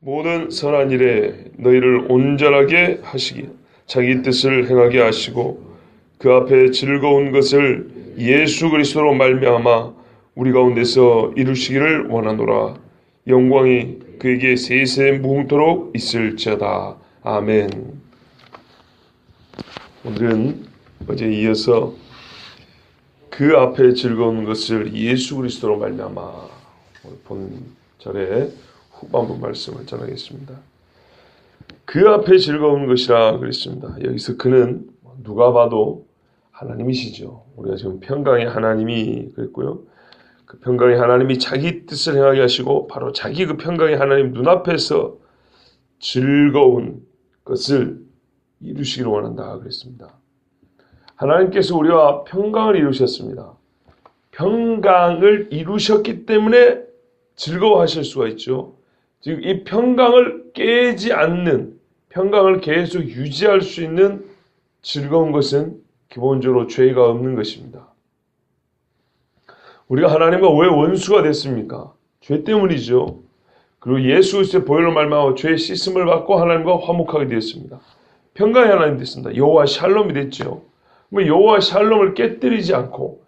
모든 선한 일에 너희를 온전하게 하시기 자기 뜻을 행하게 하시고 그 앞에 즐거운 것을 예수 그리스도로 말미암아 우리 가운데서 이루시기를 원하노라. 영광이 그에게 세세 무궁토록 있을지어다. 아멘. 오늘은 어제 이어서 그 앞에 즐거운 것을 예수 그리스도로 말미암아 본 절에 후반부 말씀을 전하겠습니다. 그 앞에 즐거운 것이라 그랬습니다. 여기서 그는 누가 봐도 하나님이시죠. 우리가 지금 평강의 하나님이 그랬고요. 그 평강의 하나님이 자기 뜻을 행하게 하시고 바로 자기 그 평강의 하나님 눈앞에서 즐거운 것을 이루시기를 원한다 그랬습니다. 하나님께서 우리와 평강을 이루셨습니다. 평강을 이루셨기 때문에 즐거워하실 수가 있죠. 즉 이 평강을 깨지 않는, 평강을 계속 유지할 수 있는 즐거운 것은 기본적으로 죄가 없는 것입니다. 우리가 하나님과 왜 원수가 됐습니까? 죄 때문이죠. 그리고 예수 그리스도의 보혈로 말미암아 죄의 씻음을 받고 하나님과 화목하게 되었습니다. 평강의 하나님 됐습니다. 여호와 샬롬이 됐죠. 여호와 샬롬을 깨뜨리지 않고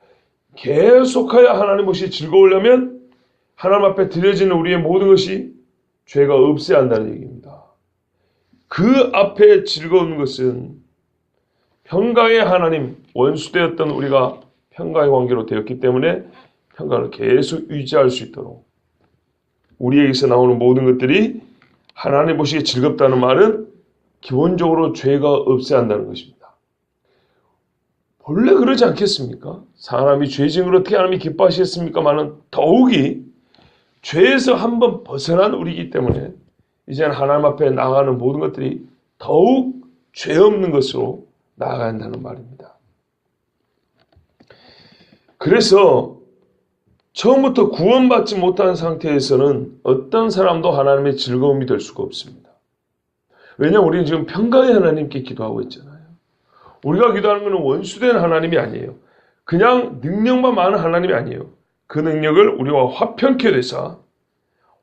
계속하여 하나님 것이 즐거우려면 하나님 앞에 드려지는 우리의 모든 것이 죄가 없어야 한다는 얘기입니다. 그 앞에 즐거운 것은 평강의 하나님, 원수되었던 우리가 평강의 관계로 되었기 때문에 평강을 계속 유지할 수 있도록 우리에게서 나오는 모든 것들이 하나님 보시기에 즐겁다는 말은 기본적으로 죄가 없어야 한다는 것입니다. 본래 그러지 않겠습니까? 사람이 죄짐으로 어떻게 하나님이 기뻐하시겠습니까마는 더욱이 죄에서 한번 벗어난 우리이기 때문에 이제는 하나님 앞에 나아가는 모든 것들이 더욱 죄 없는 것으로 나아가야 한다는 말입니다. 그래서 처음부터 구원받지 못한 상태에서는 어떤 사람도 하나님의 즐거움이 될 수가 없습니다. 왜냐하면 우리는 지금 평강의 하나님께 기도하고 있잖아요. 우리가 기도하는 것은 원수된 하나님이 아니에요. 그냥 능력만 많은 하나님이 아니에요. 그 능력을 우리와 화평케 되사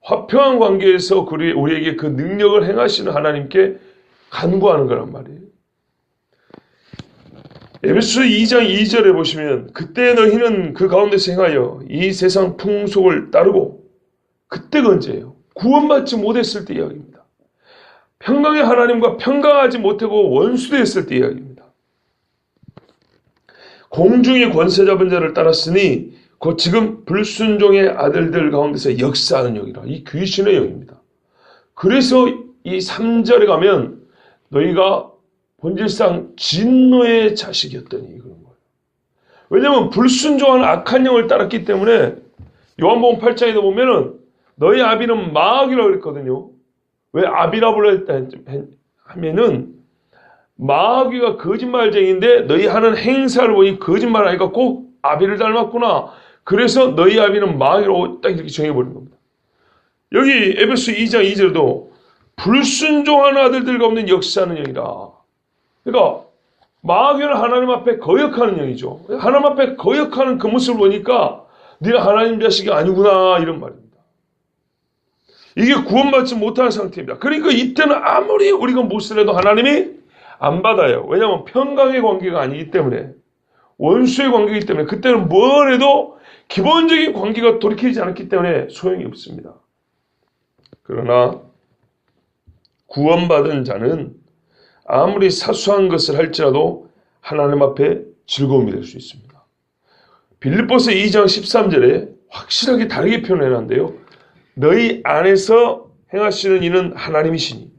화평한 관계에서 우리에게 그 능력을 행하시는 하나님께 간구하는 거란 말이에요. 에베소 2장 2절에 보시면 그때 너희는 그 가운데서 행하여 이 세상 풍속을 따르고 그때가 언제예요? 구원받지 못했을 때 이야기입니다. 평강의 하나님과 평강하지 못하고 원수되었을 때 이야기입니다. 공중의 권세 잡은 자를 따랐으니 곧 지금 불순종의 아들들 가운데서 역사하는 영이라. 이 귀신의 영입니다. 그래서 이 3절에 가면 너희가 본질상 진노의 자식이었더니 그런 거예요. 왜냐하면 불순종하는 악한 영을 따랐기 때문에 요한복음 8장에도 보면은 너희 아비는 마귀라고 그랬거든요. 왜 아비라고 하면은 마귀가 거짓말쟁이인데 너희 하는 행사를 보니 거짓말하니까 꼭 아비를 닮았구나. 그래서 너희 아비는 마귀라고 딱 이렇게 정해버린 겁니다. 여기 에베소 2장 2절도 불순종하는 아들들과 없는 역사하는 영이라. 그러니까 마귀는 하나님 앞에 거역하는 영이죠. 하나님 앞에 거역하는 그 모습을 보니까 네가 하나님 자식이 아니구나 이런 말입니다. 이게 구원받지 못한 상태입니다. 그러니까 이때는 아무리 우리가 무엇을 해도 하나님이 안 받아요. 왜냐하면 평강의 관계가 아니기 때문에, 원수의 관계이기 때문에 그때는 뭘 해도 기본적인 관계가 돌이키지 않았기 때문에 소용이 없습니다. 그러나 구원받은 자는 아무리 사소한 것을 할지라도 하나님 앞에 즐거움이 될 수 있습니다. 빌립보서 2장 13절에 확실하게 다르게 표현해놨는데요. 너희 안에서 행하시는 이는 하나님이시니.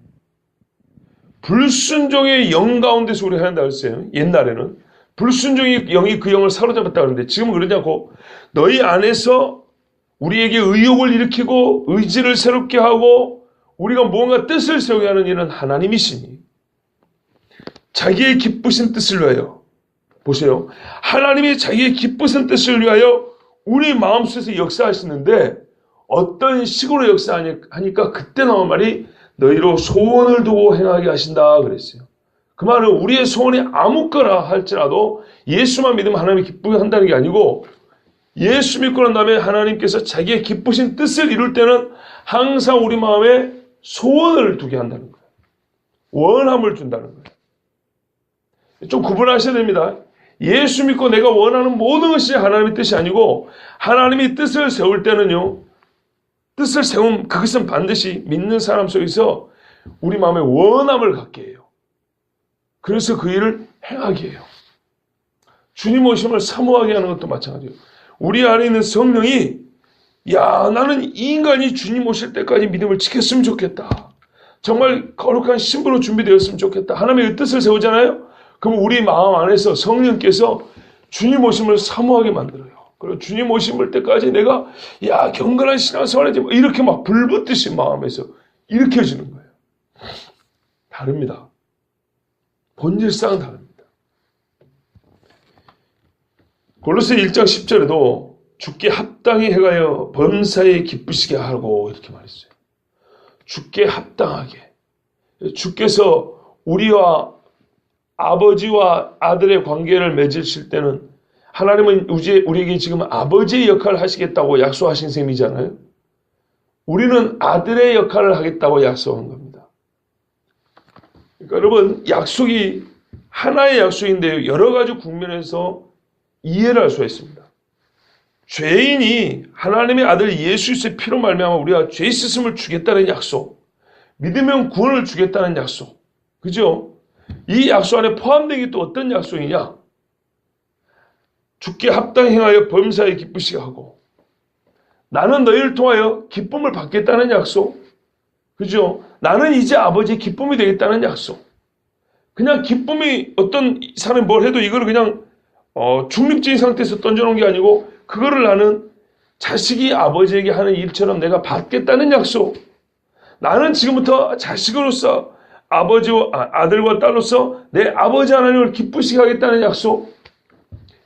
불순종의 영 가운데서 우리가 한다 했어요. 옛날에는 불순종의 영이 그 영을 사로잡았다 그러는데 지금은 그러지 않고 너희 안에서 우리에게 의욕을 일으키고 의지를 새롭게 하고 우리가 무언가 뜻을 세우게 하는 이는 하나님이시니 자기의 기쁘신 뜻을 위하여, 보세요. 하나님이 자기의 기쁘신 뜻을 위하여 우리 마음속에서 역사하시는데 어떤 식으로 역사하니까 그때 나온 말이 너희로 소원을 두고 행하게 하신다 그랬어요. 그 말은 우리의 소원이 아무거나 할지라도 예수만 믿으면 하나님이 기쁘게 한다는 게 아니고 예수 믿고 난 다음에 하나님께서 자기의 기쁘신 뜻을 이룰 때는 항상 우리 마음에 소원을 두게 한다는 거예요. 원함을 준다는 거예요. 좀 구분하셔야 됩니다. 예수 믿고 내가 원하는 모든 것이 하나님의 뜻이 아니고 하나님이 뜻을 세울 때는요. 뜻을 세운 그것은 반드시 믿는 사람 속에서 우리 마음에 원함을 갖게 해요. 그래서 그 일을 행하게 해요. 주님 오심을 사모하게 하는 것도 마찬가지예요. 우리 안에 있는 성령이 나는 이 인간이 주님 오실 때까지 믿음을 지켰으면 좋겠다. 정말 거룩한 신부로 준비되었으면 좋겠다. 하나님의 뜻을 세우잖아요. 그럼 우리 마음 안에서 성령께서 주님 오심을 사모하게 만들어요. 그리고 주님 오심을 때까지 내가 경건한 신앙생활을 이렇게 막 불붙듯이 마음에서 일으켜지는 거예요. 다릅니다. 본질상은 다릅니다. 골로새 1장 10절에도 주께 합당히 행하여 범사에 기쁘시게 하고 이렇게 말했어요. 주께 합당하게. 주께서 우리와 아버지와 아들의 관계를 맺으실 때는 하나님은 우리에게 지금 아버지의 역할을 하시겠다고 약속하신 셈이잖아요. 우리는 아들의 역할을 하겠다고 약속한 겁니다. 그러니까 여러분, 약속이 하나의 약속인데요. 여러 가지 국면에서 이해를 할 수가 있습니다. 죄인이 하나님의 아들 예수 그리스도의 피로 말미암아 우리가 죄 씻음을 주겠다는 약속, 믿으면 구원을 주겠다는 약속, 그죠? 이 약속 안에 포함된 게 또 어떤 약속이냐? 주께 합당히 행하여 범사에 기쁘시게 하고 나는 너희를 통하여 기쁨을 받겠다는 약속, 그죠? 나는 이제 아버지의 기쁨이 되겠다는 약속. 그냥 기쁨이 어떤 사람이 뭘 해도 이거를 그냥 중립적인 상태에서 던져놓은 게 아니고 그거를 나는 자식이 아버지에게 하는 일처럼 내가 받겠다는 약속. 나는 지금부터 자식으로서 아들과 딸로서 내 아버지 하나님을 기쁘시게 하겠다는 약속.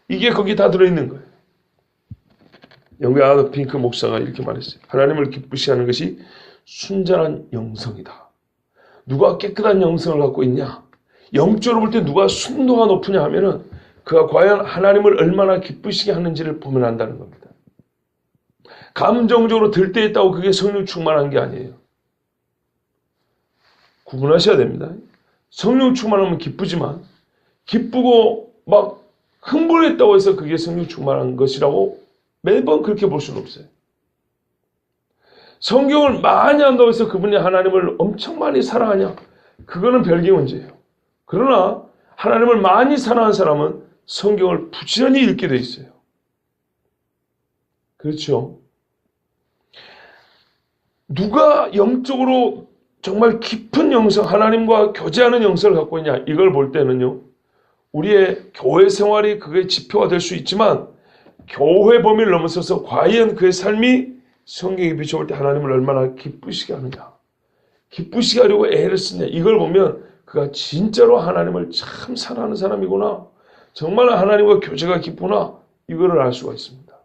이게 거기 다 들어있는 거예요. 영국 아더 핑크 목사가 이렇게 말했어요. 하나님을 기쁘시게 하는 것이 순전한 영성이다. 누가 깨끗한 영성을 갖고 있냐? 영적으로 볼 때 누가 순도가 높으냐 하면은 그가 과연 하나님을 얼마나 기쁘시게 하는지를 보면 안다는 겁니다. 감정적으로 들떠있다고 그게 성령 충만한 게 아니에요. 구분하셔야 됩니다. 성령 충만하면 기쁘지만 기쁘고 막 흥분했다고 해서 그게 성령 충만한 것이라고 매번 그렇게 볼 수는 없어요. 성경을 많이 한다고 해서 그분이 하나님을 엄청 많이 사랑하냐? 그거는 별개 문제예요. 그러나 하나님을 많이 사랑하는 사람은 성경을 부지런히 읽게 돼 있어요. 그렇죠? 누가 영적으로 정말 깊은 영성, 하나님과 교제하는 영성을 갖고 있냐? 이걸 볼 때는요. 우리의 교회 생활이 그게 지표가 될 수 있지만 교회 범위를 넘어서서 과연 그의 삶이 성경에 비춰볼 때 하나님을 얼마나 기쁘시게 하느냐. 기쁘시게 하려고 애를 쓰냐. 이걸 보면 그가 진짜로 하나님을 참 사랑하는 사람이구나. 정말 하나님과 교제가 깊구나. 이거를 알 수가 있습니다.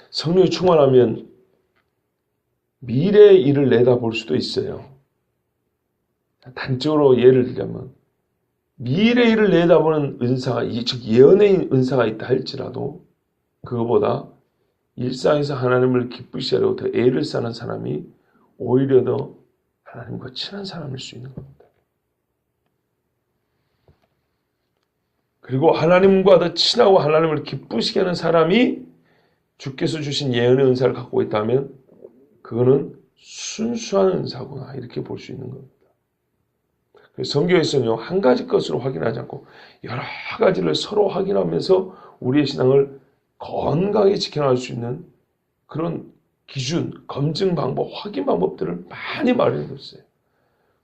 성령이 충만하면 미래의 일을 내다볼 수도 있어요. 단적으로 예를 들자면 미래의 일을 내다보는 은사가, 즉 예언의 은사가 있다 할지라도 그거보다 일상에서 하나님을 기쁘시게 하려고 더 애를 쓰는 사람이 오히려 더 하나님과 친한 사람일 수 있는 겁니다. 그리고 하나님과 더 친하고 하나님을 기쁘시게 하는 사람이 주께서 주신 예언의 은사를 갖고 있다면 그거는 순수한 은사구나 이렇게 볼 수 있는 겁니다. 성경에서는요, 한 가지 것으로 확인하지 않고 여러 가지를 서로 확인하면서 우리의 신앙을 건강하게 지켜나갈 수 있는 그런 기준, 검증 방법, 확인 방법들을 많이 마련해 뒀어요.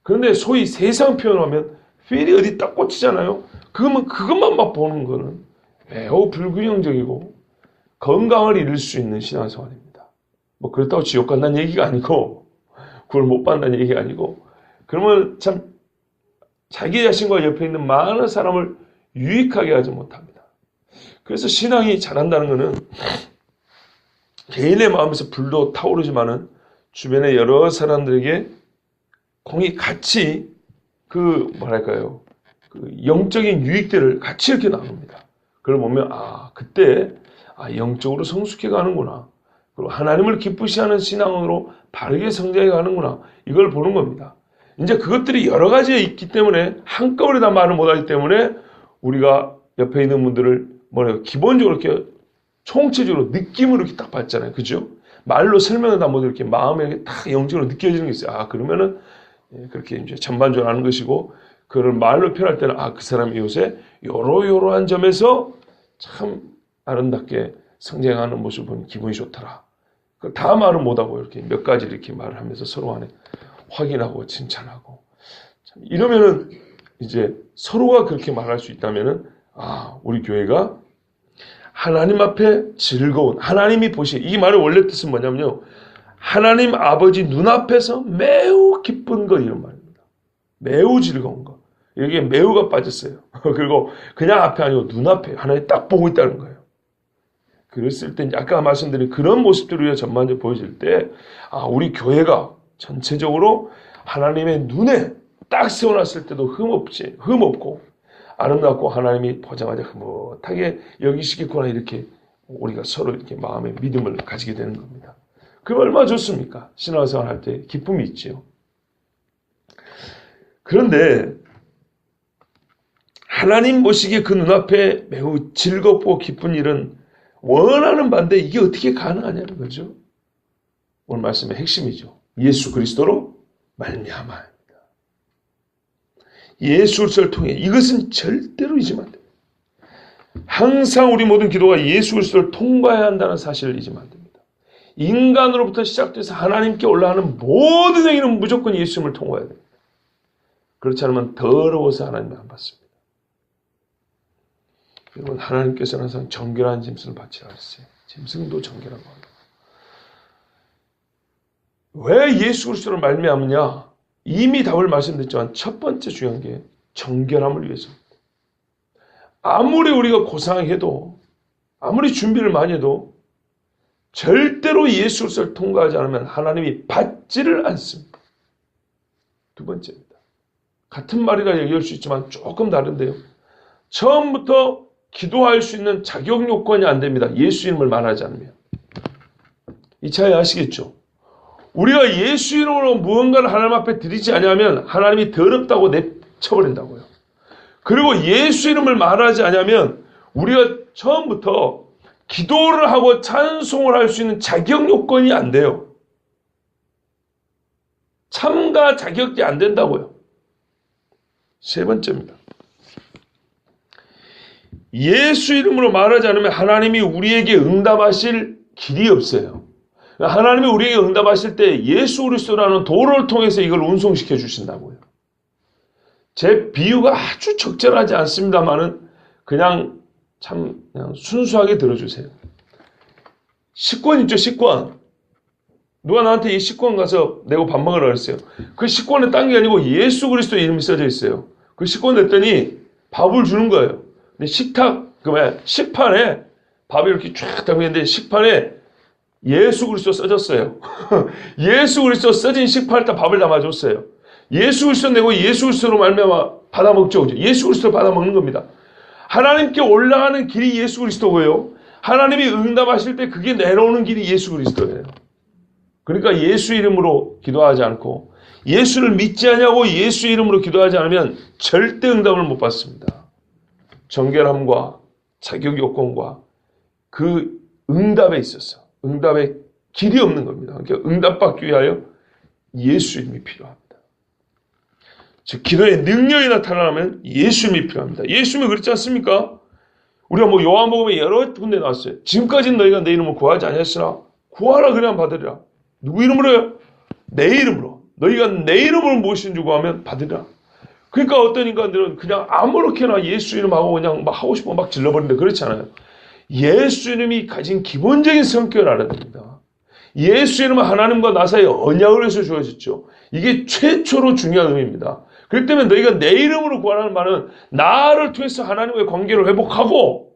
그런데 소위 세상 표현하면 필이 어디 딱 꽂히잖아요. 그러면 그것만 막 보는 거는 매우 불균형적이고 건강을 잃을 수 있는 신앙생활입니다. 뭐 그렇다고 지옥 간다는 얘기가 아니고 구원 못 받는다는 얘기가 아니고 그러면 참 자기 자신과 옆에 있는 많은 사람을 유익하게 하지 못합니다. 그래서 신앙이 잘한다는 것은 개인의 마음에서 불도 타오르지만은 주변의 여러 사람들에게 공이 같이 그 영적인 유익들을 같이 이렇게 나눕니다. 그걸 보면 그때 영적으로 성숙해 가는구나. 그리고 하나님을 기쁘시하는 신앙으로 바르게 성장해 가는구나. 이걸 보는 겁니다. 이제 그것들이 여러 가지에 있기 때문에 한꺼번에 다 말을 못하기 때문에 우리가 옆에 있는 분들을 기본적으로 이렇게 총체적으로 느낌으로 이렇게 딱 봤잖아요. 그죠? 말로 설명을 다 못 이렇게 마음에 딱 영적으로 느껴지는 게 있어요. 아, 그러면은 그렇게 이제 전반적으로 하는 것이고, 그걸 말로 표현할 때는 아, 그 사람이 요새 요러요러한 점에서 참 아름답게 성장하는 모습을 보니 기분이 좋더라. 다 말을 못하고 이렇게 몇 가지 이렇게 말을 하면서 서로 간에 확인하고 칭찬하고, 참 이러면은 이제 서로가 그렇게 말할 수 있다면은 아, 우리 교회가 하나님 앞에 즐거운, 하나님이 보시기, 이 말의 원래 뜻은 뭐냐면요, 하나님 아버지 눈앞에서 매우 기쁜 것, 이런 말입니다. 매우 즐거운 것. 여기에 매우가 빠졌어요. 그리고 그냥 앞에 아니고 눈앞에 하나님 딱 보고 있다는 거예요. 그랬을 때 아까 말씀드린 그런 모습들을 우리가 전반적으로 보여질 때 아, 우리 교회가 전체적으로 하나님의 눈에 딱 세워놨을 때도 흠없고 아름답고 하나님이 보자마자 흐뭇하게 여기시겠구나, 이렇게 우리가 서로 이렇게 마음의 믿음을 가지게 되는 겁니다. 그럼 얼마나 좋습니까? 신앙생활 할 때 기쁨이 있지요. 그런데 하나님 보시기에 그 눈앞에 매우 즐겁고 기쁜 일은 원하는 바인데 이게 어떻게 가능하냐는 거죠. 오늘 말씀의 핵심이죠. 예수 그리스도로 말미암아. 예수 그리스도를 통해, 이것은 절대로 잊으면 안 됩니다. 항상 우리 모든 기도가 예수 그리스도를 통과해야 한다는 사실을 잊으면 안 됩니다. 인간으로부터 시작돼서 하나님께 올라가는 모든 행위는 무조건 예수님을 통과해야 됩니다. 그렇지 않으면 더러워서 하나님을 안 받습니다. 여러분, 하나님께서는 항상 정결한 짐승을 바치라 했어요. 짐승도 정결한 거예요. 왜 예수 그리스도를 말미암느냐? 이미 답을 말씀드렸지만 첫 번째 중요한 게 정결함을 위해서. 아무리 우리가 고상해도, 아무리 준비를 많이 해도 절대로 예수 그리스도를 통과하지 않으면 하나님이 받지를 않습니다. 두 번째입니다. 같은 말이라 얘기할 수 있지만 조금 다른데요. 처음부터 기도할 수 있는 자격 요건이 안 됩니다. 예수 이름을 말하지 않으면. 이 차이 아시겠죠? 우리가 예수 이름으로 무언가를 하나님 앞에 드리지 않으면 하나님이 더럽다고 내쳐버린다고요. 그리고 예수 이름을 말하지 않으면 우리가 처음부터 기도를 하고 찬송을 할 수 있는 자격 요건이 안 돼요. 참가 자격이 안 된다고요. 세 번째입니다. 예수 이름으로 말하지 않으면 하나님이 우리에게 응답하실 길이 없어요. 하나님이 우리에게 응답하실 때 예수 그리스도라는 도를 통해서 이걸 운송시켜 주신다고요. 제 비유가 아주 적절하지 않습니다만은 그냥 순수하게 들어주세요. 식권 있죠, 식권. 누가 나한테 이 식권 가서 내고 밥 먹으라 그랬어요. 그 식권에 딴 게 아니고 예수 그리스도 이름이 써져 있어요. 그 식권 냈더니 밥을 주는 거예요. 근데 식판에 밥이 이렇게 쫙 담겼는데 식판에 예수 그리스도 써졌어요. 예수 그리스도 써진 식판에다 밥을 담아줬어요. 예수 그리스도 내고 예수 그리스도로 말미암아 받아 먹죠. 예수 그리스도 받아 먹는 겁니다. 하나님께 올라가는 길이 예수 그리스도고요. 하나님이 응답하실 때 그게 내려오는 길이 예수 그리스도예요. 그러니까 예수 이름으로 기도하지 않고 예수를 믿지 않냐고 예수 이름으로 기도하지 않으면 절대 응답을 못 받습니다. 정결함과 자격 요건과 그 응답에 있어서 응답의 길이 없는 겁니다. 그러니까 응답받기 위하여 예수 이름이 필요합니다. 즉 기도의 능력이 나타나면 예수 이름이 필요합니다. 예수 이름이 그렇지 않습니까? 우리가 요한복음에 여러 군데 나왔어요. 지금까지는 너희가 내 이름을 구하지 아니하시나 구하라 그래야 받으리라. 누구 이름으로요? 내 이름으로. 너희가 내 이름을 무엇인지 구하면 받으리라. 그러니까 어떤 인간들은 그냥 아무렇게나 예수 이름하고 그냥 막 하고 싶으면 막 질러버리는데 그렇지 않아요. 예수 이름이 가진 기본적인 성격을 알아야 됩니다. 예수 이름은 하나님과 나 사이에 언약을 해서 주어졌죠. 이게 최초로 중요한 의미입니다. 그렇기 때문에 너희가 내 이름으로 구하라는 말은 나를 통해서 하나님과의 관계를 회복하고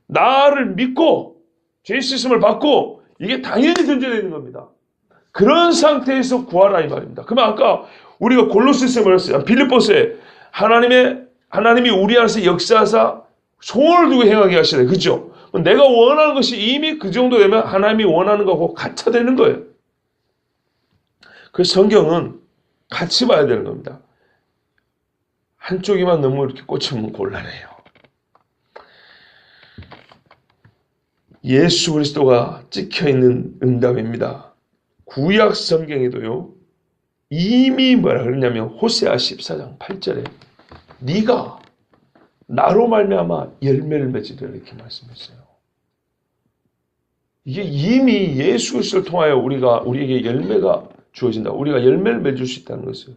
나를 믿고 죄 씻음을 받고 이게 당연히 전제되어 있는 겁니다. 그런 상태에서 구하라 이 말입니다. 그러면 아까 우리가 골로새서에 말했어요. 빌립보서에 하나님이 우리 안에서 역사하사 소원을 두고 행하게 하시래. 그죠? 내가 원하는 것이 이미 그 정도 되면 하나님이 원하는 거하고 같아 되는 거예요. 그래서 성경은 같이 봐야 되는 겁니다. 한쪽이만 너무 이렇게 꽂히면 곤란해요. 예수 그리스도가 찍혀있는 응답입니다. 구약 성경에도요. 이미 뭐라 그러냐면 호세아 14장 8절에 네가 나로 말미암아 열매를 맺으리라 이렇게 말씀했어요. 이게 이미 예수 그리스도를 통하여 우리에게 열매가 주어진다. 우리가 열매를 맺을 수 있다는 것을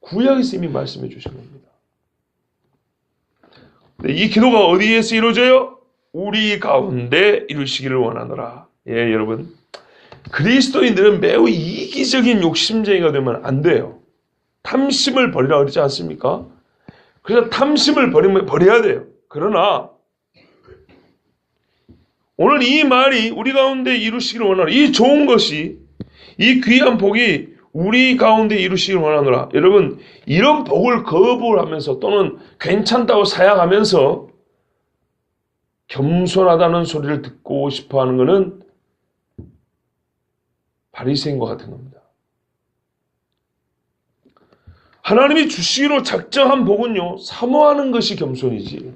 구약에서 이미 말씀해 주신 겁니다. 이 기도가 어디에서 이루어져요? 우리 가운데 이루시기를 원하노라. 예, 여러분. 그리스도인들은 매우 이기적인 욕심쟁이가 되면 안 돼요. 탐심을 버리라 그러지 않습니까? 그래서 탐심을 버려야 돼요. 그러나 오늘 이 말이 우리 가운데 이루시기를 원하노라. 이 좋은 것이, 이 귀한 복이 우리 가운데 이루시기를 원하노라. 여러분, 이런 복을 거부를 하면서 또는 괜찮다고 사양하면서 겸손하다는 소리를 듣고 싶어하는 것은 바리새인과 같은 겁니다. 하나님이 주시기로 작정한 복은요, 사모하는 것이 겸손이지.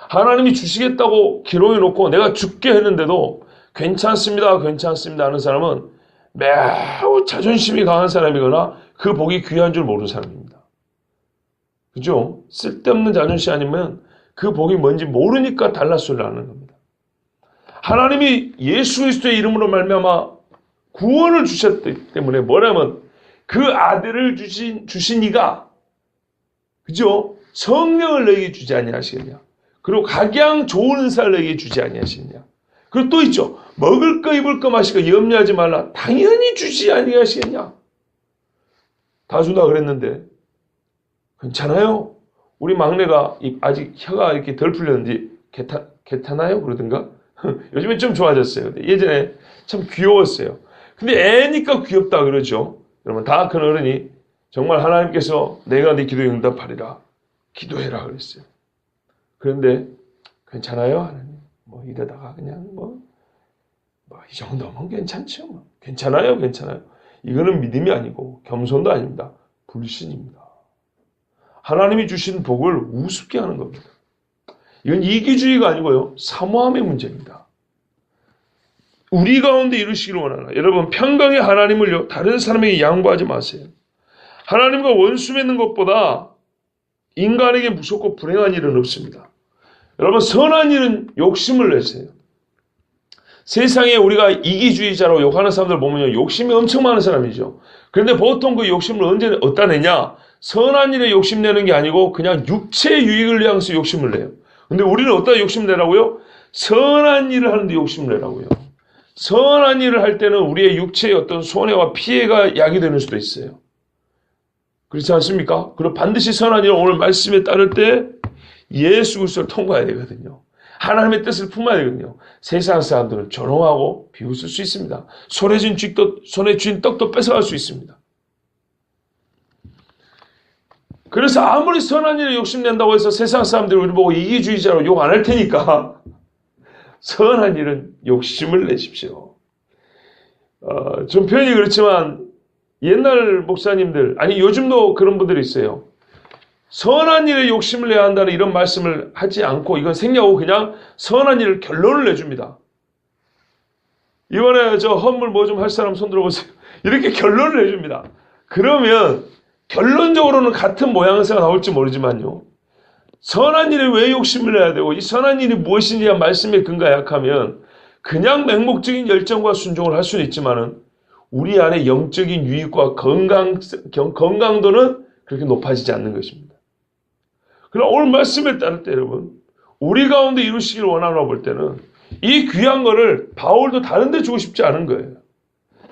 하나님이 주시겠다고 기록해놓고 내가 죽게 했는데도 괜찮습니다, 괜찮습니다 하는 사람은 매우 자존심이 강한 사람이거나 그 복이 귀한 줄 모르는 사람입니다. 그죠? 쓸데없는 자존심 아니면 그 복이 뭔지 모르니까 달라소리를 하는 겁니다. 하나님이 예수 그리스도의 이름으로 말미암아 구원을 주셨기 때문에 뭐냐면 그 아들을 주신 이가, 그죠? 성령을 너에게 주지 아니하시겠냐? 그리고 각양 좋은 은사를 너에게 주지 아니하시겠냐? 그리고 또 있죠. 먹을 거 입을 거 마실 거 염려하지 말라. 당연히 주지 아니하시겠냐? 다 준다 그랬는데 괜찮아요? 우리 막내가 아직 혀가 이렇게 덜 풀렸는지 괜찮아요? 그러던가? 요즘에 좀 좋아졌어요. 예전에 참 귀여웠어요. 근데 애니까 귀엽다 그러죠. 여러분, 다 큰 어른이 정말 하나님께서 내가 네 기도에 응답하리라 기도해라 그랬어요. 그런데 괜찮아요 하나님? 뭐 이러다가 그냥 이 정도면 괜찮죠. 뭐. 괜찮아요, 괜찮아요. 이거는 믿음이 아니고 겸손도 아닙니다. 불신입니다. 하나님이 주신 복을 우습게 하는 겁니다. 이건 이기주의가 아니고요, 사모함의 문제입니다. 우리 가운데 이루시기를 원하나. 여러분, 평강의 하나님을요, 다른 사람에게 양보하지 마세요. 하나님과 원수 맺는 것보다 인간에게 무섭고 불행한 일은 없습니다. 여러분, 선한 일은 욕심을 내세요. 세상에 우리가 이기주의자로 욕하는 사람들 보면요, 욕심이 엄청 많은 사람이죠. 그런데 보통 그 욕심을 언제 어디다 내냐? 선한 일에 욕심내는 게 아니고 그냥 육체의 유익을 위해서 욕심을 내요. 근데 우리는 어디다 욕심 내라고요? 선한 일을 하는데 욕심을 내라고요. 선한 일을 할 때는 우리의 육체의 어떤 손해와 피해가 야기되는 수도 있어요. 그렇지 않습니까? 그리고 반드시 선한 일을 오늘 말씀에 따를 때 예수 그리스도를 통과해야 되거든요. 하나님의 뜻을 품어야 되거든요. 세상 사람들은 조롱하고 비웃을 수 있습니다. 손에 쥔 떡도 뺏어갈 수 있습니다. 그래서 아무리 선한 일에 욕심낸다고 해서 세상 사람들이 우리 보고 이기주의자로 욕 안 할 테니까 선한 일은 욕심을 내십시오. 좀 표현이 그렇지만 옛날 목사님들, 아니 요즘도 그런 분들이 있어요. 선한 일에 욕심을 내야 한다는 이런 말씀을 하지 않고 이건 생략하고 그냥 선한 일을 결론을 내줍니다. 이번에 저 헌물 뭐 좀 할 사람 손 들어보세요. 이렇게 결론을 내줍니다. 그러면 결론적으로는 같은 모양새가 나올지 모르지만요. 선한 일에 왜 욕심을 내야 되고 이 선한 일이 무엇인지 말씀에 근거가 약하면 그냥 맹목적인 열정과 순종을 할 수는 있지만은 우리 안에 영적인 유익과 건강도는 그렇게 높아지지 않는 것입니다. 그럼 오늘 말씀에 따를 때 여러분, 우리 가운데 이루시기를 원하나 볼 때는 이 귀한 거를 바울도 다른 데 주고 싶지 않은 거예요.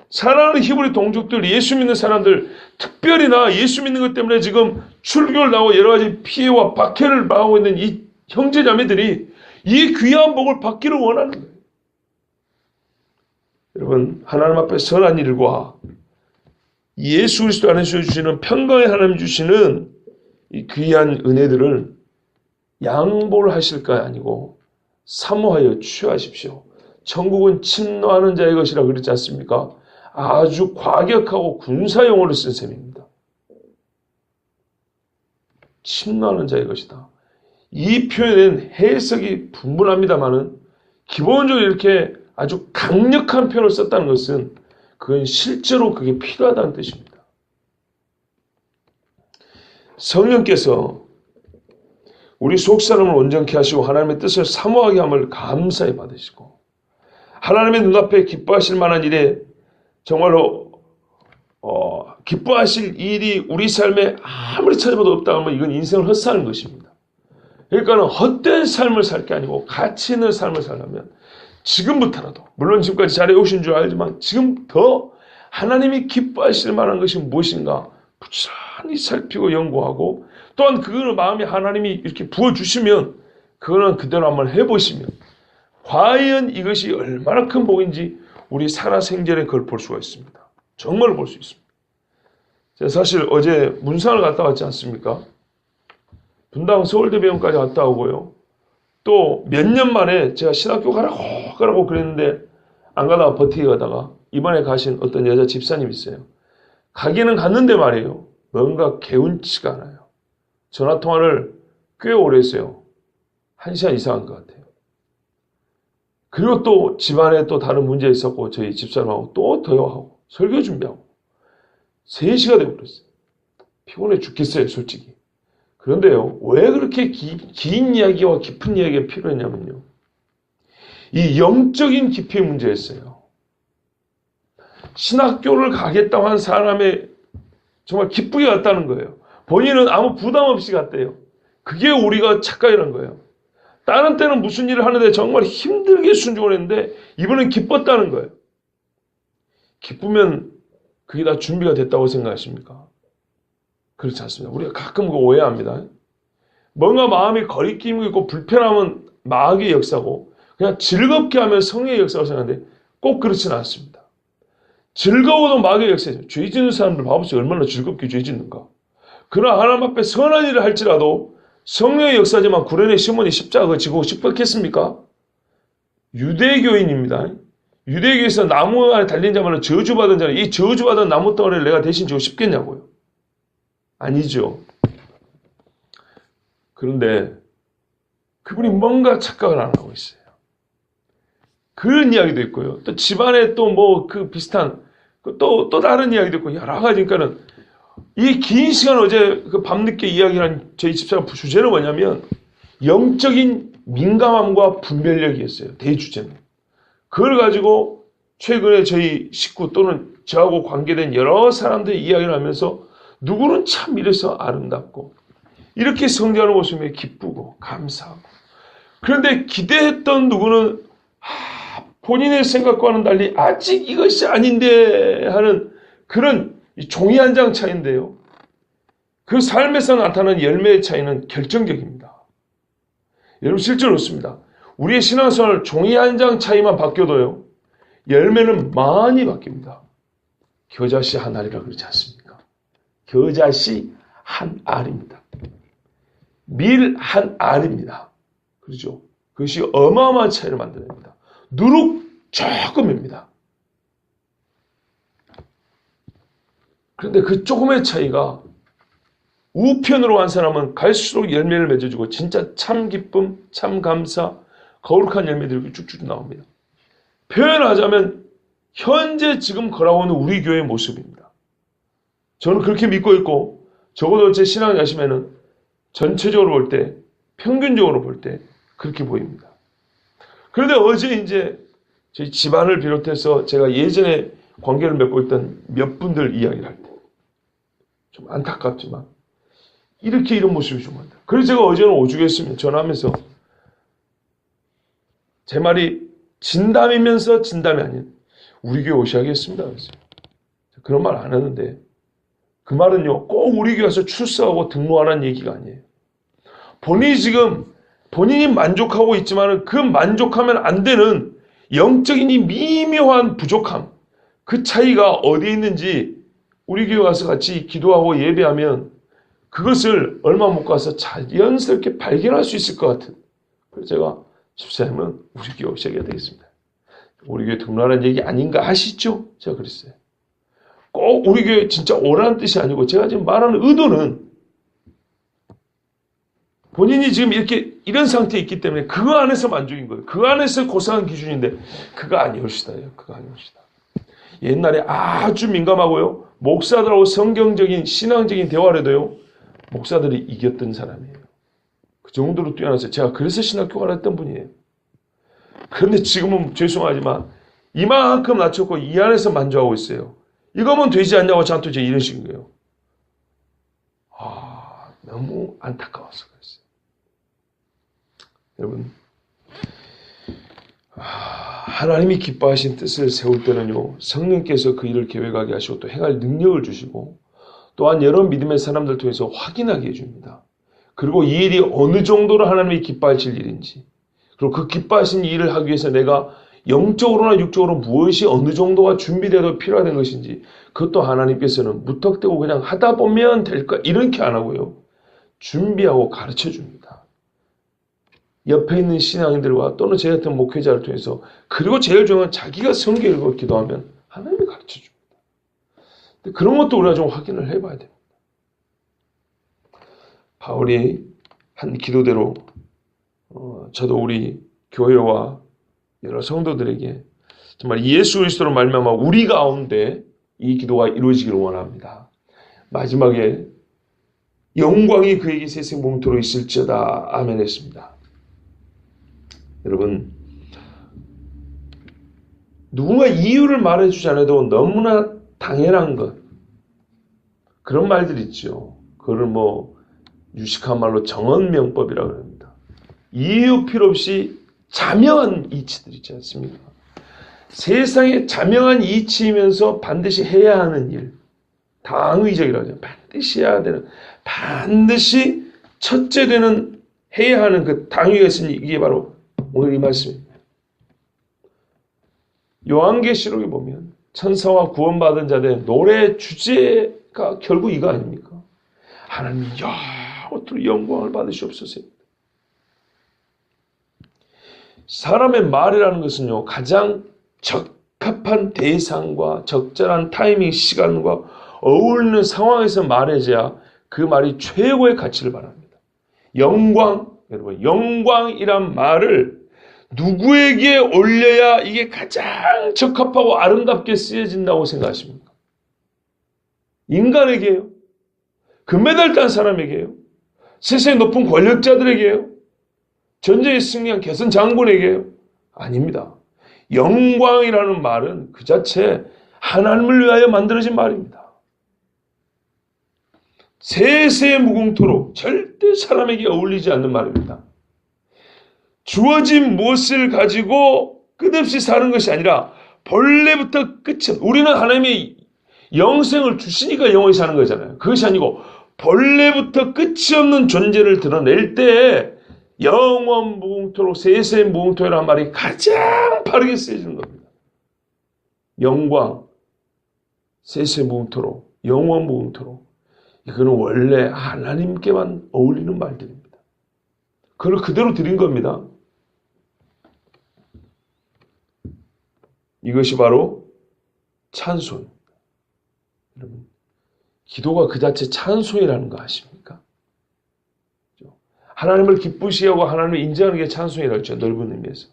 사랑하는 히브리 동족들, 예수 믿는 사람들, 특별히나 예수 믿는 것 때문에 지금 출교를 나오고 여러 가지 피해와 박해를 당하고 있는 이 형제자매들이 이 귀한 복을 받기를 원하는 거예요. 여러분, 하나님 앞에 선한 일과 예수 그리스도 안에서 주시는 평강의 하나님 주시는 이 귀한 은혜들을 양보를 하실까 아니고 사모하여 취하십시오. 천국은 침노하는 자의 것이라 그랬지 않습니까? 아주 과격하고 군사용어를 쓴 셈입니다. 침노하는 자의 것이다. 이 표현은 해석이 분분합니다만은 기본적으로 이렇게 아주 강력한 표현을 썼다는 것은 그건 실제로 그게 필요하다는 뜻입니다. 성령께서 우리 속사람을 온전케 하시고 하나님의 뜻을 사모하게 함을 감사히 받으시고 하나님의 눈앞에 기뻐하실 만한 일에 정말로 기뻐하실 일이 우리 삶에 아무리 찾아봐도 없다 하면 이건 인생을 헛사는 것입니다. 그러니까 헛된 삶을 살 게 아니고 가치 있는 삶을 살려면 지금부터라도 물론 지금까지 잘해오신 줄 알지만 지금 더 하나님이 기뻐하실 만한 것이 무엇인가 부지런히 살피고 연구하고 또한 그거를 마음에 하나님이 이렇게 부어주시면 그거는 그대로 한번 해보시면 과연 이것이 얼마나 큰 복인지 우리 살아생전에 그걸 볼 수가 있습니다. 정말 볼 수 있습니다. 제가 사실 어제 문산을 갔다 왔지 않습니까? 분당 서울대병원까지 갔다 오고요. 또 몇 년 만에 제가 신학교 가라고 그랬는데 안 가다가 버티게 가다가 이번에 가신 어떤 여자 집사님이 있어요. 가기는 갔는데 말이에요. 뭔가 개운치가 않아요. 전화통화를 꽤 오래 했어요. 1시간 이상 한 것 같아요. 그리고 또 집안에 또 다른 문제 있었고 저희 집사람하고 또 대화하고 설교 준비하고 3시가 되어버렸어요. 피곤해 죽겠어요 솔직히. 그런데요. 왜 그렇게 긴 이야기와 깊은 이야기가 필요했냐면요. 이 영적인 깊이의 문제였어요. 신학교를 가겠다고 한 사람의 정말 기쁘게 갔다는 거예요. 본인은 아무 부담 없이 갔대요. 그게 우리가 착각이란 거예요. 다른 때는 무슨 일을 하는데 정말 힘들게 순종을 했는데 이번엔 기뻤다는 거예요. 기쁘면 그게 다 준비가 됐다고 생각하십니까? 그렇지 않습니다. 우리가 가끔 그거 오해합니다. 뭔가 마음이 거리낌이 있고 불편하면 마귀의 역사고 그냥 즐겁게 하면 성령의 역사라고 생각하는데 꼭 그렇지는 않습니다. 즐거워도 마귀의 역사죠. 죄 짓는 사람들 봐보세요. 얼마나 즐겁게 죄 짓는가. 그러나 하나님 앞에 선한 일을 할지라도 성령의 역사지만 구레네 시몬이 십자가 지고 싶었겠습니까? 유대교인입니다. 유대교에서 나무 안에 달린 자만은 저주받은 자는 이 저주받은 나무 덩어리를 내가 대신 지고 싶겠냐고요. 아니죠. 그런데 그분이 뭔가 착각을 안 하고 있어요. 그런 이야기도 있고요. 또 집안에 또 뭐 그 비슷한 또 다른 이야기도 있고 여러 가지니까는 이 긴 시간 어제 그 밤늦게 이야기한 저희 집사람 주제는 뭐냐면 영적인 민감함과 분별력이었어요. 대주제는. 그걸 가지고 최근에 저희 식구 또는 저하고 관계된 여러 사람들의 이야기를 하면서 누구는 참 이래서 아름답고 이렇게 성장하는 모습에 기쁘고 감사하고 그런데 기대했던 누구는 본인의 생각과는 달리 아직 이것이 아닌데 하는 그런 종이 한 장 차이인데요. 그 삶에서 나타나는 열매의 차이는 결정적입니다. 여러분 실제로 그렇습니다. 우리의 신앙생활 종이 한 장 차이만 바뀌어도요. 열매는 많이 바뀝니다. 겨자씨 한 알이라 그러지 않습니까? 겨자씨 한 알입니다. 밀 한 알입니다. 그렇죠? 그것이 어마어마한 차이를 만들어냅니다. 누룩 조금입니다. 그런데 그 조금의 차이가 우편으로 간 사람은 갈수록 열매를 맺어주고 진짜 참 기쁨, 참 감사, 거룩한 열매들이 쭉쭉 나옵니다. 표현하자면 현재 지금 걸어오는 우리 교회의 모습입니다. 저는 그렇게 믿고 있고 적어도 제 신앙 야심에는 전체적으로 볼 때, 평균적으로 볼 때 그렇게 보입니다. 그런데 어제 이제 저희 집안을 비롯해서 제가 예전에 관계를 맺고 있던 몇 분들 이야기를 할 때 좀 안타깝지만 이렇게 이런 모습이 좀 많다. 그래서 제가 어제는 오죽했으면 전화하면서 제 말이 진담이면서 진담이 아닌 우리 교회 오셔야겠습니다. 그랬어요. 그런 말 안 하는데 그 말은요 꼭 우리 교회 와서 출석하고 등록하라는 얘기가 아니에요. 본인이 만족하고 있지만 그 만족하면 안 되는 영적인 이 미묘한 부족함 그 차이가 어디에 있는지 우리 교회 와서 같이 기도하고 예배하면 그것을 얼마 못 가서 자연스럽게 발견할 수 있을 것 같은 그래서 제가 집사님은 우리 교회 오셔야 되겠습니다. 우리 교회 등록하라는 얘기 아닌가 하시죠? 제가 그랬어요. 꼭 우리 교회 진짜 오라는 뜻이 아니고 제가 지금 말하는 의도는 본인이 지금 이런 상태에 있기 때문에 그 안에서 만족인 거예요. 그 안에서 고상한 기준인데 그거 아니올시다요. 그거 아니올시다. 옛날에 아주 민감하고요. 목사들하고 성경적인 신앙적인 대화를 해도요. 목사들이 이겼던 사람이에요. 그 정도로 뛰어나서 제가 그래서 신학교가 했던 분이에요. 그런데 지금은 죄송하지만 이만큼 낮췄고 이 안에서 만족하고 있어요. 이거면 되지 않냐고 저한테 이런 식인 거예요. 너무 안타까워서 그랬어요. 여러분, 하나님이 기뻐하신 뜻을 세울 때는요, 성령께서 그 일을 계획하게 하시고 또 행할 능력을 주시고 또한 여러 믿음의 사람들 통해서 확인하게 해줍니다. 그리고 이 일이 어느 정도로 하나님이 기뻐하실 일인지, 그리고 그 기뻐하신 일을 하기 위해서 내가 영적으로나 육적으로 무엇이 어느 정도가 준비되어도 필요한 것인지, 그것도 하나님께서는 무턱대고 그냥 하다 보면 될까 이렇게 안 하고요, 준비하고 가르쳐 줍니다. 옆에 있는 신앙인들과 또는 제 같은 목회자를 통해서, 그리고 제일 중요한 자기가 성경 읽고 기도하면 하나님이 가르쳐 줍니다. 근데 그런 것도 우리가 좀 확인을 해봐야 됩니다. 바울이 한 기도대로 저도 우리 교회와 여러 성도들에게 정말 예수 그리스도로 말미암아 우리 가운데 이 기도가 이루어지기를 원합니다. 마지막에 영광이 그에게 세세 몸토록 있을지어다. 아멘 했습니다. 여러분, 누군가 이유를 말해주지 않아도 너무나 당연한 것, 그런 말들 있죠. 그걸 유식한 말로 정언명법이라고 합니다. 이유 필요 없이 자명한 이치들 있지 않습니까? 세상에 자명한 이치이면서 반드시 해야 하는 일, 당의적이라고 하죠. 반드시 해야 되는, 반드시 첫째 되는 해야 하는 그 당위가 있으니 이게 바로 오늘 이 말씀입니다. 요한계시록에 보면 천사와 구원받은 자들의 노래 주제가 결국 이거 아닙니까? 하나님 영원토록 영광을 받으시옵소서. 사람의 말이라는 것은요, 가장 적합한 대상과 적절한 타이밍, 시간과 어울리는 상황에서 말해줘야 그 말이 최고의 가치를 발합니다. 영광, 여러분, 영광이란 말을 누구에게 올려야 이게 가장 적합하고 아름답게 쓰여진다고 생각하십니까? 인간에게요? 금메달 딴 사람에게요? 세상의 높은 권력자들에게요? 전쟁에 승리한 개선 장군에게요? 아닙니다. 영광이라는 말은 그 자체 하나님을 위하여 만들어진 말입니다. 세세 무궁토록 절대 사람에게 어울리지 않는 말입니다. 주어진 무엇을 가지고 끝없이 사는 것이 아니라 본래부터 끝은, 우리는 하나님의 영생을 주시니까 영원히 사는 거잖아요. 그것이 아니고 본래부터 끝이 없는 존재를 드러낼 때 영원 무궁토록 세세 무궁토록이라는 말이 가장 바르게 쓰여지는 겁니다. 영광, 세세 무궁토록, 영원 무궁토록, 이거는 원래 하나님께만 어울리는 말들입니다. 그걸 그대로 드린 겁니다. 이것이 바로 찬송입니다. 여러분, 기도가 그 자체 찬송이라는 거 아십니까? 하나님을 기쁘시게 하고 하나님을 인정하는 게 찬송이라고 했죠. 넓은 의미에서.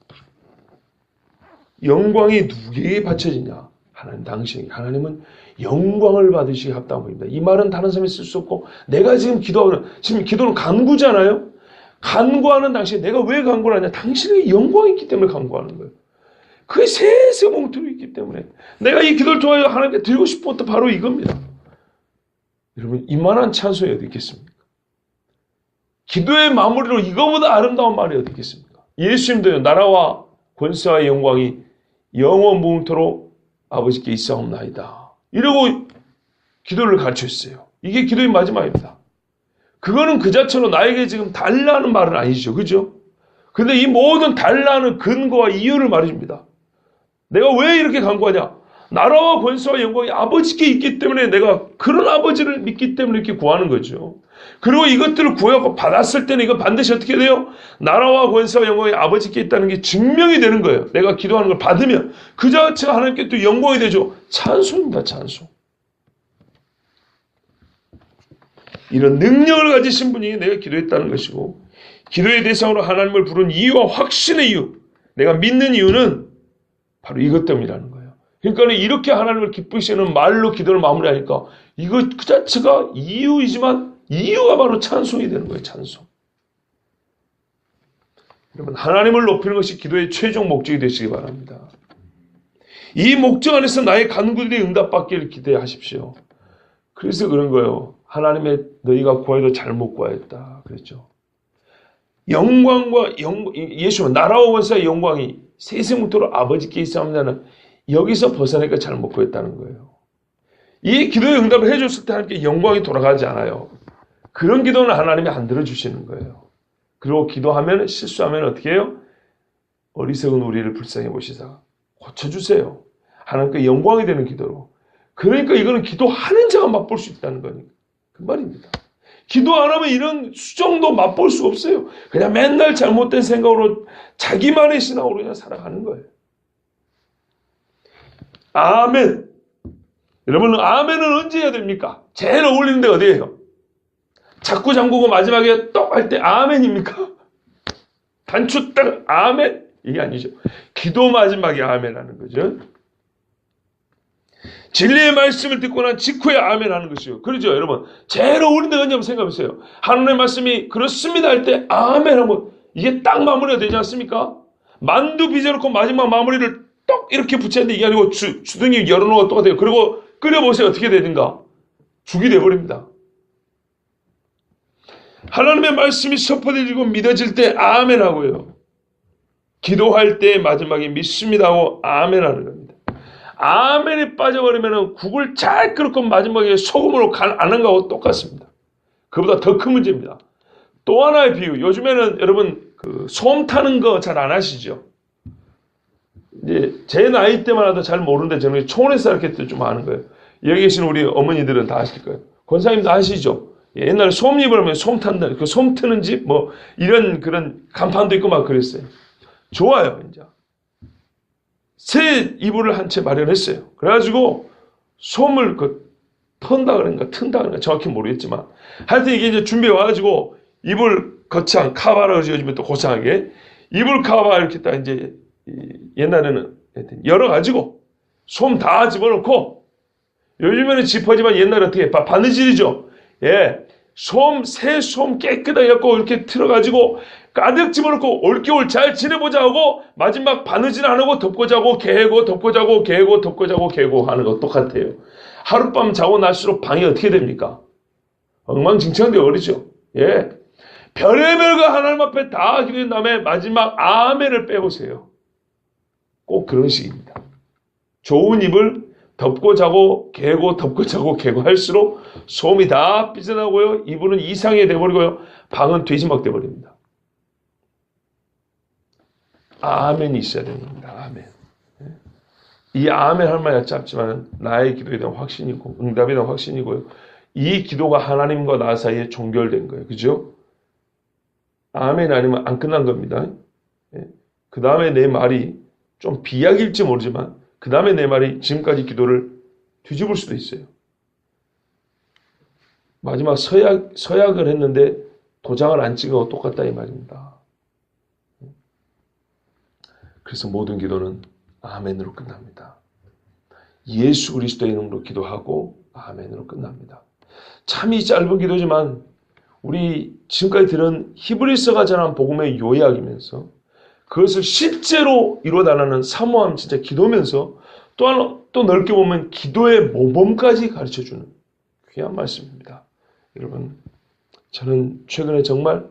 영광이 누구에게 바쳐지냐? 하나님 당신에게. 하나님은 영광을 받으시기 합당합니다. 이 말은 다른 사람이 쓸 수 없고, 내가 지금 지금 기도는 간구잖아요? 간구하는 당시에 내가 왜 간구를 하냐? 당신에게 영광이 있기 때문에 간구하는 거예요. 그게 세세 몽투로 있기 때문에 내가 이 기도를 통하여 하나님께 드리고 싶은 것도 바로 이겁니다. 여러분, 이만한 찬송이 어디 있겠습니까? 기도의 마무리로 이거보다 아름다운 말이 어디 있겠습니까? 예수님도요, 나라와 권세와 영광이 영원 무궁토록 아버지께 있사옵나이다. 이러고 기도를 가르쳤어요. 이게 기도의 마지막입니다. 그거는 그 자체로 나에게 지금 달라는 말은 아니죠. 그죠? 근데 이 모든 달라는 근거와 이유를 말해줍니다. 내가 왜 이렇게 간구하냐? 나라와 권세와 영광이 아버지께 있기 때문에 내가 그런 아버지를 믿기 때문에 이렇게 구하는 거죠. 그리고 이것들을 구하고 받았을 때는 이거 반드시 어떻게 돼요? 나라와 권세와 영광이 아버지께 있다는 게 증명이 되는 거예요. 내가 기도하는 걸 받으면 그 자체가 하나님께 또 영광이 되죠. 찬송입니다. 찬송. 이런 능력을 가지신 분이 내가 기도했다는 것이고, 기도의 대상으로 하나님을 부른 이유와 확신의 이유, 내가 믿는 이유는 바로 이것 때문이라는 거예요. 그러니까 이렇게 하나님을 기쁘시는 말로 기도를 마무리하니까 이거 그 자체가 이유이지만 이유가 바로 찬송이 되는 거예요. 찬송. 여러분, 하나님을 높이는 것이 기도의 최종 목적이 되시기 바랍니다. 이 목적 안에서 나의 간구들이 응답받기를 기대하십시오. 그래서 그런 거예요. 하나님의 너희가 구하여도 잘못 구하였다 그랬죠. 영광과 예수와 나라와 권세와 영광이 세세무토록 아버지께 있사옵니다는 여기서 벗어나니까 잘못 구했다는 거예요. 이 기도의 응답을 해줬을 때 하나님께 영광이 돌아가지 않아요. 그런 기도는 하나님이 안 들어주시는 거예요. 그리고 기도하면 실수하면 어떻게 해요? 어리석은 우리를 불쌍히 보시사 고쳐주세요. 하나님께 영광이 되는 기도로. 그러니까 이거는 기도하는 자가 맛볼 수 있다는 거니까 그 말입니다. 기도 안 하면 이런 수정도 맛볼 수 없어요. 그냥 맨날 잘못된 생각으로 자기만의 신앙으로 그냥 살아가는 거예요. 아멘. 여러분, 아멘은 언제 해야 됩니까? 제일 어울리는 데 어디예요? 자꾸 잠그고 마지막에 떡 할 때 아멘입니까? 단추 딱 아멘? 이게 아니죠. 기도 마지막에 아멘 하는 거죠. 진리의 말씀을 듣고 난 직후에 아멘 하는 것이요. 그렇죠, 여러분. 제일 어울리는 데가 언제 한번 생각해보세요. 하나님의 말씀이 그렇습니다 할 때 아멘 하면 이게 딱 마무리가 되지 않습니까? 만두 빚어놓고 마지막 마무리를 떡 이렇게 붙였는데 이게 아니고 주둥이 열어놓은 거 똑같아요. 그리고 끓여보세요. 어떻게 되든가. 죽이 돼버립니다. 하나님의 말씀이 선포되고 믿어질 때 아멘 하고요. 기도할 때 마지막에 믿습니다 하고 아멘 하는 겁니다. 아멘이 빠져버리면 국을 잘 끓고 마지막에 소금으로 간 안 한 거하고 똑같습니다. 그보다 더 큰 문제입니다. 또 하나의 비유. 요즘에는 여러분 솜 타는 거 잘 안 하시죠? 이제 제 나이 때만 해도 잘 모르는데 저는 초원에서 이렇게 좀 아는 거예요. 여기 계신 우리 어머니들은 다 아실 거예요. 권사님도 아시죠? 옛날에 솜잎을 하면 솜 탄다. 그 솜 트는 집 뭐 이런 그런 간판도 있고 막 그랬어요. 좋아요. 이제 새 이불을 한 채 마련했어요. 그래가지고 솜을 턴다 그런가 튼다 그런가 정확히 모르겠지만 하여튼 이게 이제 준비해 와가지고 이불 거창 카바라 그러죠. 요즘에 또 고상하게 이불 카바 이렇게 딱 이제 옛날에는 열어가지고 솜 다 집어넣고 요즘에는 지퍼지만 옛날에 어떻게 바느질이죠. 예, 새 솜 깨끗하게 갖고 이렇게 틀어가지고 가득 집어넣고 올겨울 잘 지내보자 하고 마지막 바느질 안 하고 덮고 자고 개고 덮고 자고 개고 덮고 자고 개고 하는 거 똑같아요. 하룻밤 자고 날수록 방이 어떻게 됩니까? 엉망진창 되어버리죠. 예, 별의별 거 하나님 앞에 다 기도한 다음에 마지막 아멘을 빼보세요. 꼭 그런 식입니다. 좋은 입을 덮고 자고 개고 덮고 자고 개고 할수록 솜이 다 삐져나고요. 이불은 이상하게 돼버리고요. 방은 돼지막 돼버립니다. 아멘이 있어야 되는 겁니다. 아멘. 이 아멘 할 말이 짧지만 나의 기도에 대한 확신이고 응답에 대한 확신이고요. 이 기도가 하나님과 나 사이에 종결된 거예요. 그죠? 아멘 아니면 안 끝난 겁니다. 그 다음에 내 말이 좀 비약일지 모르지만 그 다음에 내 말이 지금까지 기도를 뒤집을 수도 있어요. 마지막 서약을 했는데 도장을 안 찍어 똑같다 이 말입니다. 그래서 모든 기도는 아멘으로 끝납니다. 예수 그리스도의 이름으로 기도하고 아멘으로 끝납니다. 참 이 짧은 기도지만 우리 지금까지 들은 히브리서가 전한 복음의 요약이면서 그것을 실제로 이루어달라는 사모함 진짜 기도면서 또 넓게 보면 기도의 모범까지 가르쳐주는 귀한 말씀입니다. 여러분, 저는 최근에 정말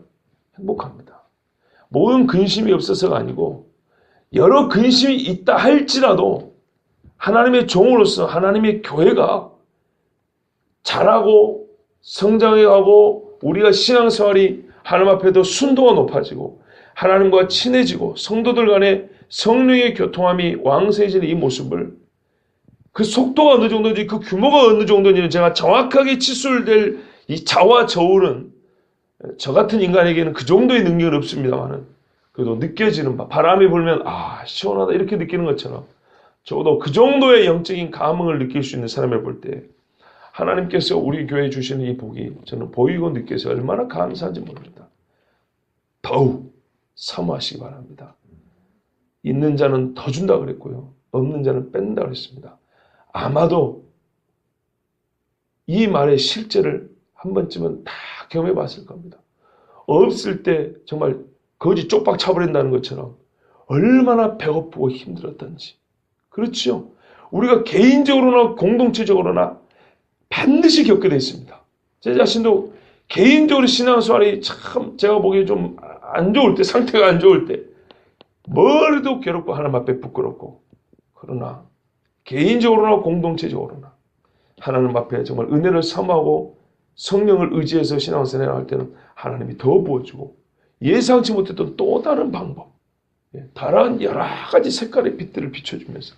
행복합니다. 모든 근심이 없어서가 아니고 여러 근심이 있다 할지라도 하나님의 종으로서 하나님의 교회가 자라고 성장해가고 우리가 신앙생활이 하나님 앞에도 순도가 높아지고 하나님과 친해지고 성도들 간의 성령의 교통함이 왕성해지는 이 모습을 그 속도가 어느 정도인지 그 규모가 어느 정도인지는 제가 정확하게 치술될 이 자와 저울은 저 같은 인간에게는 그 정도의 능력은 없습니다만은 그래도 느껴지는 바, 바람이 불면 아 시원하다 이렇게 느끼는 것처럼 적어도 그 정도의 영적인 감흥을 느낄 수 있는 사람을 볼 때 하나님께서 우리 교회에 주시는 이 복이 저는 보이고 느껴서 얼마나 감사한지 모릅니다. 더욱 사모하시기 바랍니다. 있는 자는 더 준다 그랬고요. 없는 자는 뺀다 그랬습니다. 아마도 이 말의 실제를 한 번쯤은 다 경험해 봤을 겁니다. 없을 때 정말 거지 쪽박 차버린다는 것처럼 얼마나 배고프고 힘들었던지. 그렇죠. 우리가 개인적으로나 공동체적으로나 반드시 겪게 되어 있습니다. 제 자신도 개인적으로 신앙생활이 참 제가 보기에 좀 안 좋을 때, 상태가 안 좋을 때 머리도 괴롭고 하나님 앞에 부끄럽고 그러나 개인적으로나 공동체적으로나 하나님 앞에 정말 은혜를 사모하고 성령을 의지해서 신앙생활을 할 때는 하나님이 더 부어주고 예상치 못했던 또 다른 방법, 다른 여러 가지 색깔의 빛들을 비춰주면서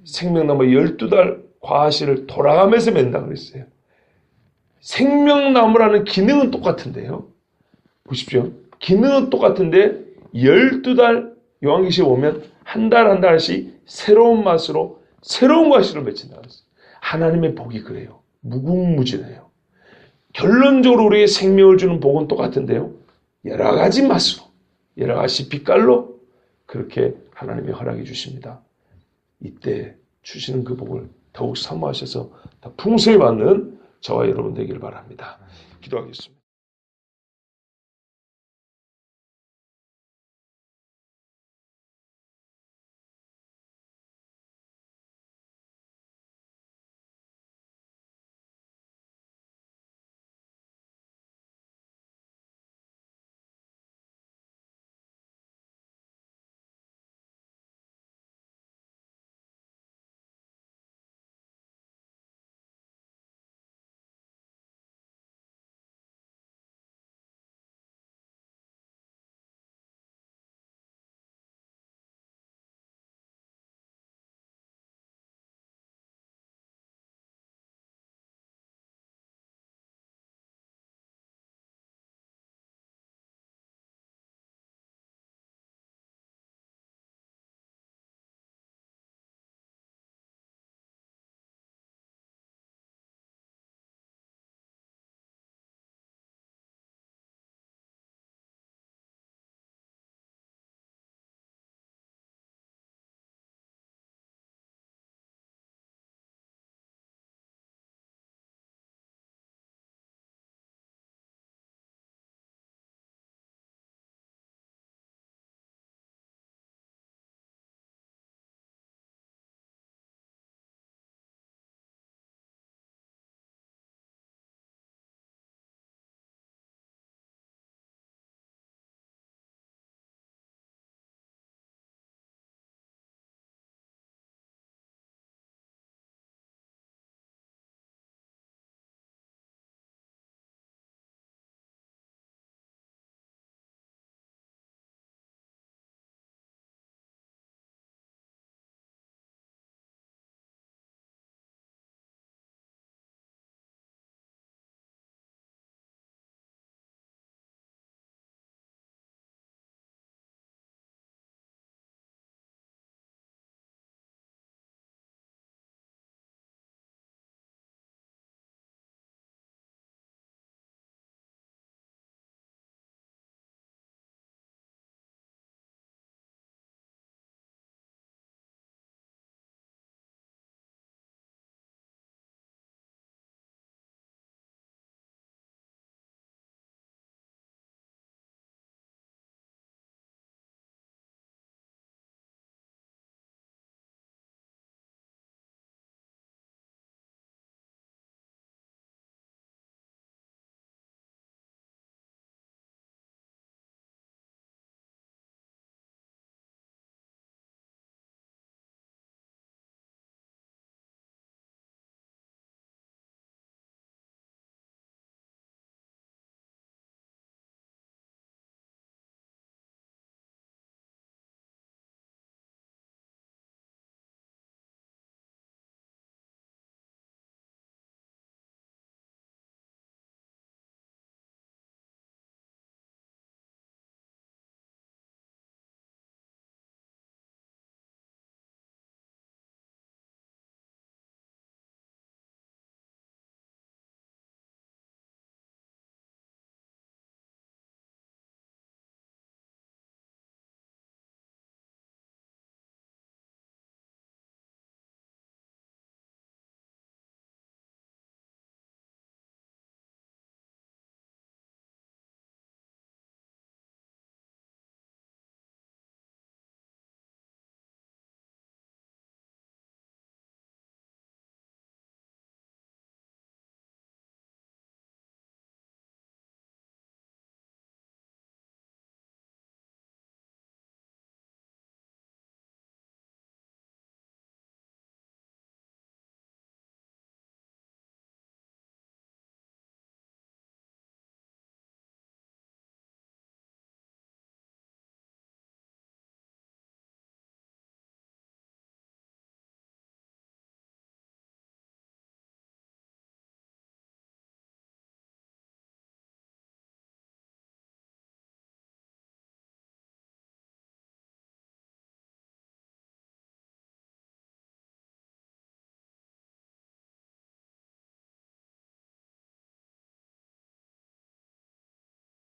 생명나무 12달 과실을 돌아가면서 맨다 그랬어요. 생명나무라는 기능은 똑같은데요. 보십시오. 기능은 똑같은데 12달 요한계시에 보면 한 달 한 달씩 새로운 맛으로 새로운 과실을 맺힌다 그랬어요. 하나님의 복이 그래요. 무궁무진해요. 결론적으로 우리에게 생명을 주는 복은 똑같은데요. 여러 가지 맛으로, 여러 가지 빛깔로 그렇게 하나님이 허락해 주십니다. 이때 주시는 그 복을 더욱 사모하셔서 더 풍성히 받는 저와 여러분 되기를 바랍니다. 기도하겠습니다.